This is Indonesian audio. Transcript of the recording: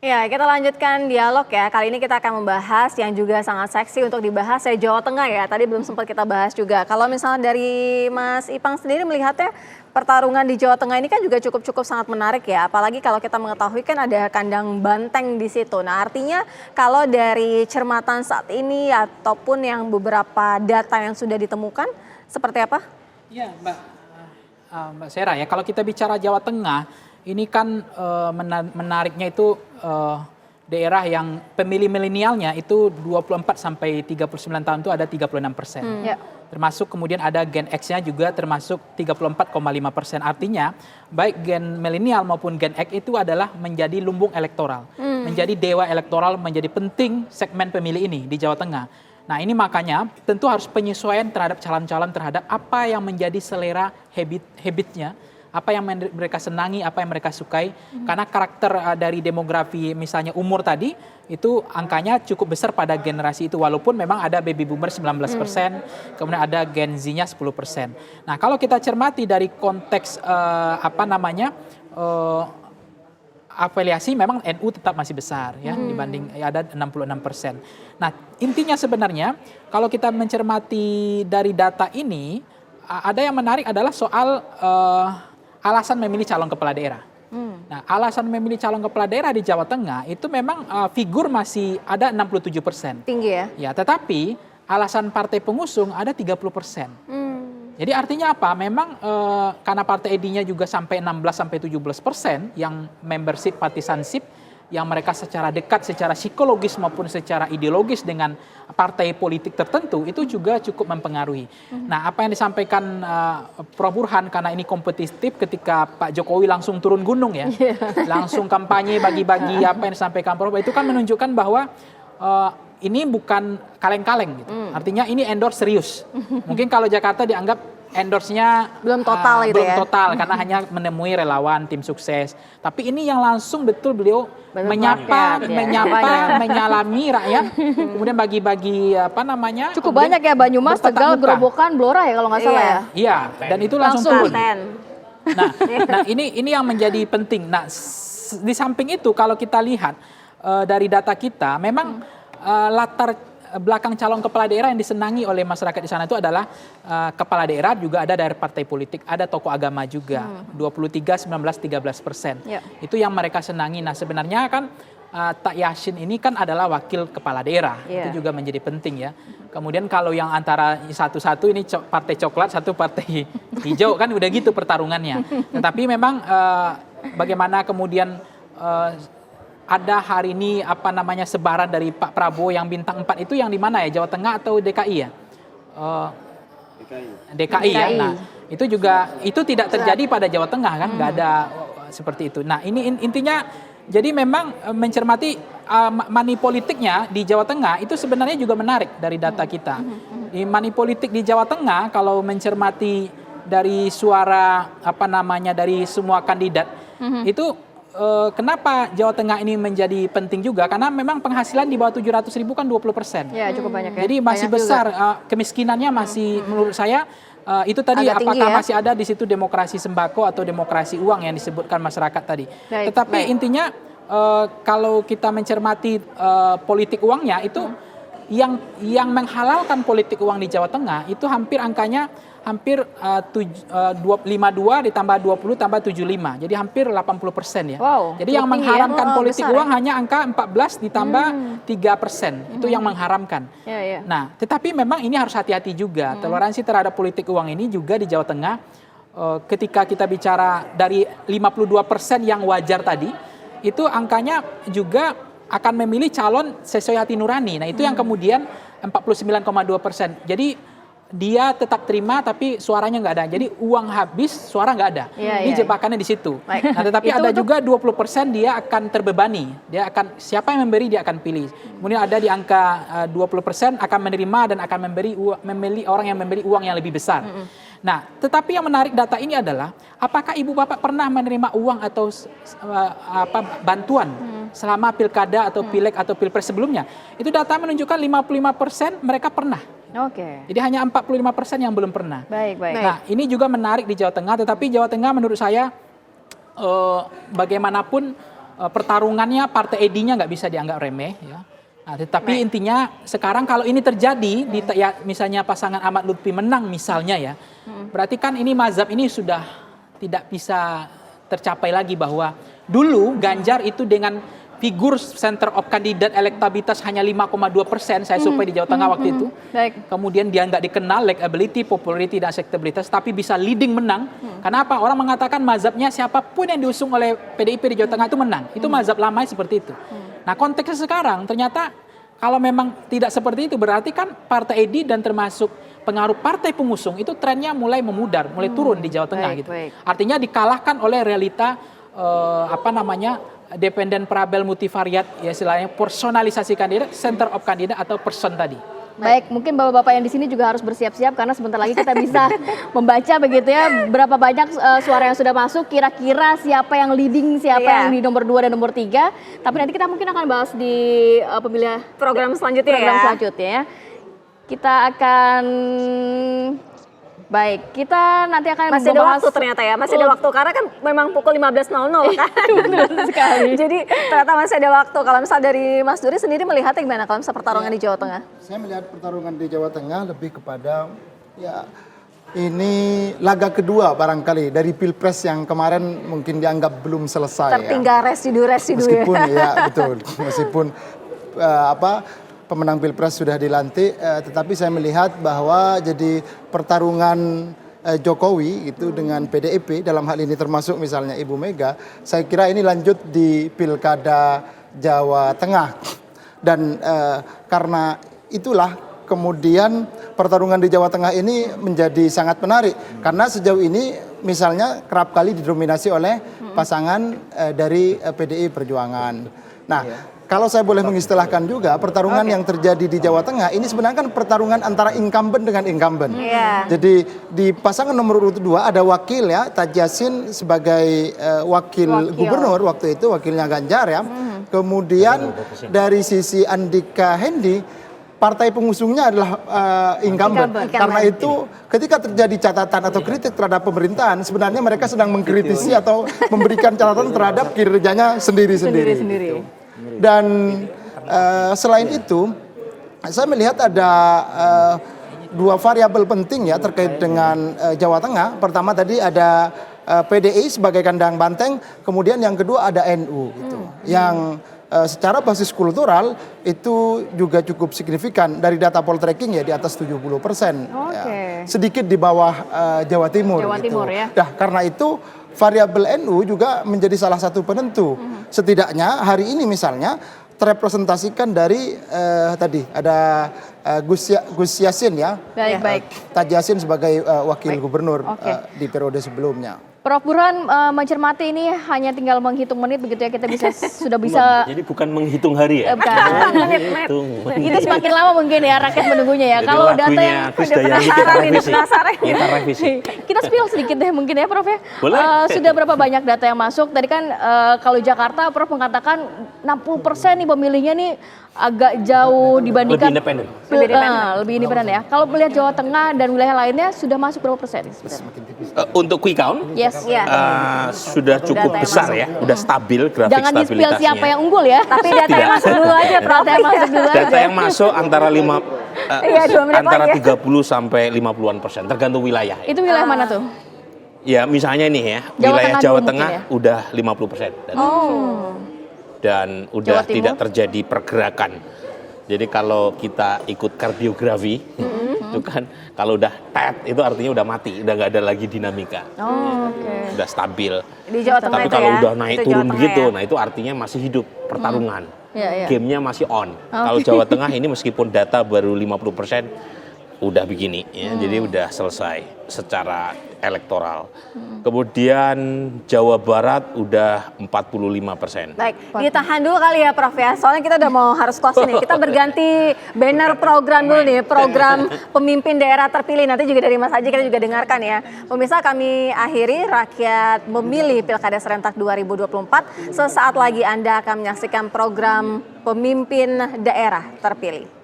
Ya, kita lanjutkan dialog ya. Kali ini kita akan membahas yang juga sangat seksi untuk dibahas ya, Jawa Tengah ya. Tadi belum sempat kita bahas juga. Kalau misalnya dari Mas Ipang sendiri melihatnya pertarungan di Jawa Tengah ini kan juga cukup sangat menarik ya. Apalagi kalau kita mengetahui kan ada kandang banteng di situ. Nah, artinya kalau dari cermatan saat ini ataupun yang beberapa data yang sudah ditemukan seperti apa? Ya, Mbak Sera ya, kalau kita bicara Jawa Tengah, ini kan menariknya itu daerah yang pemilih milenialnya itu 24 sampai 39 tahun itu ada 36%. Ya. Termasuk kemudian ada Gen X-nya juga termasuk 34,5%. Artinya baik Gen milenial maupun Gen X itu adalah menjadi lumbung elektoral. Menjadi dewa elektoral, menjadi penting segmen pemilih ini di Jawa Tengah. Nah ini makanya tentu harus penyesuaian terhadap calon-calon terhadap apa yang menjadi selera habitnya, apa yang mereka senangi, apa yang mereka sukai. Karena karakter dari demografi misalnya umur tadi, itu angkanya cukup besar pada generasi itu. Walaupun memang ada baby boomer 19%, kemudian ada Gen Z-nya 10%. Nah kalau kita cermati dari konteks afiliasi memang NU tetap masih besar ya dibanding ada 66%. Nah intinya sebenarnya kalau kita mencermati dari data ini, ada yang menarik adalah soal alasan memilih calon kepala daerah. Nah, alasan memilih calon kepala daerah di Jawa Tengah itu memang figur masih ada 67%. Tinggi ya? Ya, tetapi alasan partai pengusung ada 30%. Jadi artinya apa? Memang karena partai ID-nya juga sampai 16-17% yang membership, partisanship, yang mereka secara dekat, secara psikologis maupun secara ideologis dengan partai politik tertentu, itu juga cukup mempengaruhi. Nah, apa yang disampaikan Prof. Burhan, karena ini kompetitif ketika Pak Jokowi langsung turun gunung ya, langsung kampanye bagi-bagi apa yang disampaikan Prof. Itu kan menunjukkan bahwa ini bukan kaleng-kaleng gitu. Artinya ini endorse serius. Mungkin kalau Jakarta dianggap endorse-nya belum total gitu ya. Belum total karena hanya menemui relawan tim sukses. Tapi ini yang langsung betul beliau menyapa, menyalami rakyat, kemudian bagi-bagi Cukup banyak ya, Banyumas, Tegal, Gerobokan, Blora ya kalau nggak salah ya. Iya, dan itu langsung turun. Nah, ini yang menjadi penting. Nah, di samping itu kalau kita lihat dari data kita, memang latar belakang calon kepala daerah yang disenangi oleh masyarakat di sana itu adalah kepala daerah juga ada dari partai politik, ada tokoh agama juga, 23, 19, 13%. Itu yang mereka senangi. Nah sebenarnya kan Tak Yassin ini kan adalah wakil kepala daerah, itu juga menjadi penting ya. Kemudian kalau yang antara satu-satu ini partai coklat, satu partai hijau kan udah gitu pertarungannya. Tetapi memang bagaimana kemudian ada hari ini sebaran dari Pak Prabowo yang bintang 4 itu yang di mana ya? Jawa Tengah atau DKI ya? DKI ya. Nah, itu juga itu tidak terjadi pada Jawa Tengah kan? Nggak ada seperti itu. Nah, ini intinya jadi memang mencermati money politiknya di Jawa Tengah itu sebenarnya juga menarik dari data kita. Di money politik di Jawa Tengah kalau mencermati dari suara dari semua kandidat itu kenapa Jawa Tengah ini menjadi penting juga? Karena memang penghasilan di bawah 700.000 kan 20%. Ya, cukup banyak ya. Jadi masih banyak besar kemiskinannya masih menurut saya itu tadi agak apakah tinggi, masih ada di situ demokrasi sembako atau demokrasi uang yang disebutkan masyarakat tadi. Tetapi intinya kalau kita mencermati politik uangnya itu yang menghalalkan politik uang di Jawa Tengah itu hampir angkanya 52 ditambah 20 tambah 75. Jadi hampir 80% ya. Wow, jadi yang mengharamkan politik uang ya? hanya angka 14 ditambah 3%. Itu yang mengharamkan. Nah, tetapi memang ini harus hati-hati juga. Toleransi terhadap politik uang ini juga di Jawa Tengah ketika kita bicara dari 52% yang wajar tadi, itu angkanya juga akan memilih calon sesuai hati nurani. Nah, itu yang kemudian 49,2%. Jadi dia tetap terima tapi suaranya nggak ada. Jadi uang habis, suara nggak ada. Ini jebakannya di situ. Nah, tetapi ada juga 20% dia akan terbebani. Dia akan siapa yang memberi dia akan pilih. Kemudian ada di angka 20% akan menerima dan akan memilih orang yang memberi uang yang lebih besar. Nah, tetapi yang menarik data ini adalah apakah ibu bapak pernah menerima uang atau bantuan selama pilkada atau pileg atau pilpres sebelumnya? Itu data menunjukkan 55% mereka pernah. Jadi hanya 45% yang belum pernah. Nah, ini juga menarik di Jawa Tengah, tetapi Jawa Tengah menurut saya bagaimanapun pertarungannya Partai ID-nya nggak bisa dianggap remeh ya. Nah, tetapi intinya sekarang kalau ini terjadi ya, misalnya pasangan Ahmad Lutfi menang misalnya ya, berarti kan ini mazhab ini sudah tidak bisa tercapai lagi bahwa dulu Ganjar itu dengan figur center of candidate elektabilitas hanya 5,2% saya survei di Jawa Tengah waktu itu. Baik. Kemudian dia nggak dikenal likability, popularity dan acceptability, tapi bisa leading menang. Kenapa? Orang mengatakan mazhabnya siapapun yang diusung oleh PDIP di Jawa Tengah itu menang. Itu mazhab lama seperti itu. Nah konteksnya sekarang ternyata kalau memang tidak seperti itu berarti kan Partai ID dan termasuk pengaruh partai pengusung itu trennya mulai memudar, mulai turun di Jawa Tengah gitu. Artinya dikalahkan oleh realita dependent parabel multivariat ya istilahnya personalisasi kandidat, center of kandidat atau person tadi. Baik, mungkin bapak-bapak yang di sini juga harus bersiap-siap karena sebentar lagi kita bisa membaca begitu ya berapa banyak suara yang sudah masuk, kira-kira siapa yang leading, siapa yang di nomor 2 dan nomor 3. Tapi nanti kita mungkin akan bahas di pemilihan program selanjutnya ya. Kita akan kita nanti akan masih ada waktu ternyata ya, masih ada waktu karena kan memang pukul 15.00 kan. Betul sekali. Jadi ternyata masih ada waktu. Kalau misal dari Mas Duri sendiri melihatnya gimana kalau misal pertarungan di Jawa Tengah? Saya melihat pertarungan di Jawa Tengah lebih kepada ya ini laga kedua barangkali dari Pilpres yang kemarin mungkin dianggap belum selesai. Tertinggal residu meskipun ya betul, meskipun pemenang Pilpres sudah dilantik, tetapi saya melihat bahwa jadi pertarungan Jokowi itu dengan PDIP dalam hal ini termasuk misalnya Ibu Mega, saya kira ini lanjut di Pilkada Jawa Tengah dan karena itulah kemudian pertarungan di Jawa Tengah ini menjadi sangat menarik karena sejauh ini misalnya kerap kali didominasi oleh pasangan dari PDI Perjuangan. Nah, kalau saya boleh mengistilahkan juga pertarungan yang terjadi di Jawa Tengah ini sebenarnya kan pertarungan antara incumbent dengan incumbent. Jadi di pasangan nomor urut 2 ada wakil ya, Taj Yassin sebagai wakil gubernur waktu itu, wakilnya Ganjar ya. Kemudian dari sisi Andika Hendi partai pengusungnya adalah incumbent. Karena itu ketika terjadi catatan atau kritik terhadap pemerintahan sebenarnya mereka sedang mengkritisi atau memberikan catatan terhadap kinerjanya sendiri-sendiri. Dan selain itu, saya melihat ada dua variabel penting ya terkait dengan Jawa Tengah. Pertama tadi ada PDI sebagai kandang banteng, kemudian yang kedua ada NU gitu. Yang secara basis kultural itu juga cukup signifikan dari data poltreking ya di atas 70%. Ya. Sedikit di bawah Jawa Timur. Ya. Nah, karena itu variabel NU juga menjadi salah satu penentu. Setidaknya hari ini misalnya terrepresentasikan dari tadi ada Gus Yassin ya. Baik. Taj Yassin sebagai wakil gubernur di periode sebelumnya. Prof Burhan mencermati ini hanya tinggal menghitung menit begitu ya kita sudah bisa. Jadi bukan menghitung hari ya. Bukan. Itu semakin lama mungkin ya rakyat menunggunya ya. Jadi kalau data yang kita revisi. Kita spill sedikit deh mungkin ya Prof ya. Boleh. Sudah berapa banyak data yang masuk? Tadi kan kalau Jakarta Prof mengatakan 60% nih pemilihnya nih agak jauh dibandingkan lebih independen ya. Kalau melihat Jawa Tengah dan wilayah lainnya sudah masuk berapa persen? Untuk quick count? Yes. Sudah cukup besar ya, udah stabil grafik jangan stabilitasnya. Jangan di-spill siapa yang unggul ya, tapi data yang masuk dulu aja, Data yang masuk antara 30 sampai 50-an%, tergantung wilayah. Itu wilayah mana tuh? Ya misalnya nih ya, wilayah Jawa Tengah udah 50%. Dan udah tidak terjadi pergerakan. Jadi kalau kita ikut kardiografi, itu kan kalau udah itu artinya udah mati, udah nggak ada lagi dinamika. Udah stabil. Di Jawa Tengah. Tapi kalau udah naik turun begitu, nah itu artinya masih hidup pertarungan. Gamenya masih on. Kalau Jawa Tengah ini meskipun data baru 50%, udah begini ya. Jadi udah selesai secara elektoral. Kemudian Jawa Barat udah 45%. Baik, ditahan dulu kali ya Prof ya. Soalnya kita udah mau harus close nih. Kita berganti banner program dulu nih, program pemimpin daerah terpilih. Nanti juga dari Mas Haji kita juga dengarkan ya. Pemirsa, kami akhiri Rakyat Memilih Pilkada Serentak 2024. Sesaat lagi Anda akan menyaksikan program pemimpin daerah terpilih.